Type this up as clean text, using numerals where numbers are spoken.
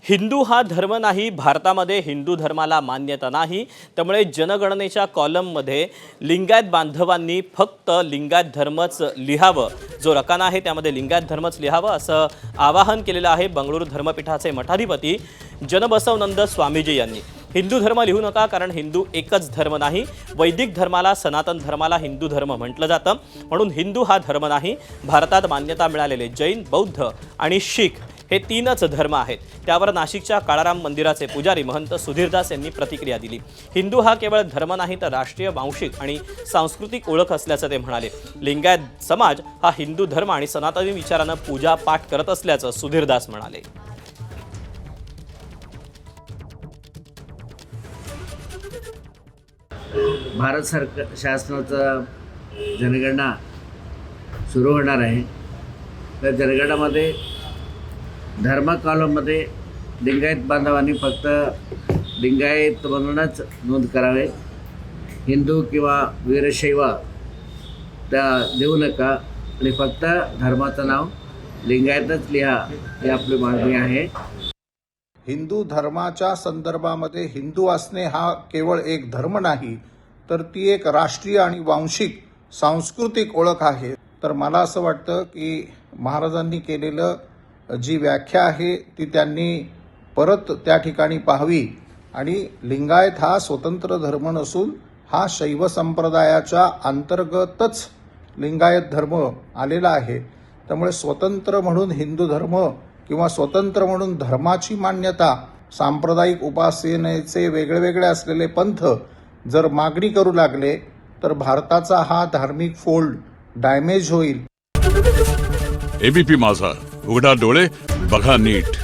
हिंदू हा धर्म नाही, भारतामध्ये हिंदू धर्माला मान्यता नाही। त्यामुळे जनगणनेच्या कॉलममध्ये लिंगायत बांधवांनी फक्त लिंगायत धर्मच लिहावं, जो रकाना आहे त्यामध्ये लिंगायत धर्मच लिहावं असं आवाहन केलेलं आहे बंगळुरू धर्मपीठाचे मठाधिपती जनबसवनंद स्वामीजी यांनी। हिंदू धर्म लिहू नका, कारण हिंदू एकच धर्म नाही। वैदिक धर्माला, सनातन धर्माला हिंदू धर्म म्हटलं जातं, म्हणून हिंदू हा धर्म नाही। भारतात मान्यता मिळालेले जैन, बौद्ध आणि शीख हे तीनच धर्म आहेत। त्यावर नाशिकच्या काळाराम मंदिराचे पुजारी महंत सुधीरदास यांनी प्रतिक्रिया दिली। हिंदू हा केवळ धर्म नाही, तर राष्ट्रीय, वांशिक आणि सांस्कृतिक ओळख असल्याचं ते म्हणाले। लिंगायत समाज हा हिंदू धर्म आणि सनातनी विचारानं पूजा पाठ करत असल्याचं सुधीरदास म्हणाले। भारत सरकार शासनाचा जनगणना सुरू होणार आहे। त्या जनगणनामध्ये धर्म कॉलममध्ये लिंगायत बांधवांनी फक्त लिंगायत म्हणूनच नोंद करावे, हिंदू किंवा वीरशैव त्या देऊ नका आणि फक्त धर्माचं नाव लिंगायतच लिहा, ही आपली मागणी आहे। हिंदू धर्माच्या संदर्भामध्ये हिंदू असणे हा केवळ एक धर्म नाही, तर ती एक राष्ट्रीय आणि वांशिक सांस्कृतिक ओळख आहे। तर मला असं वाटतं की महाराजांनी केलेलं जी व्याख्या आहे ती त्यांनी परत त्या ठिकाणी पाहावी आणि लिंगायत हा स्वतंत्र धर्म नसून हा शैव संप्रदायाच्या अंतर्गतच लिंगायत धर्म आलेला आहे। त्यामुळे स्वतंत्र म्हणून हिंदू धर्म किंवा स्वतंत्र म्हणून धर्माची मान्यता, सांप्रदायिक उपासनेचे वेगळे असलेले पंथ जर मागणी करू लागले तर भारताचा हा धार्मिक फोल्ड डॅमेज होईल। एबीपी माझा, उघडा डोळे बघा नीट।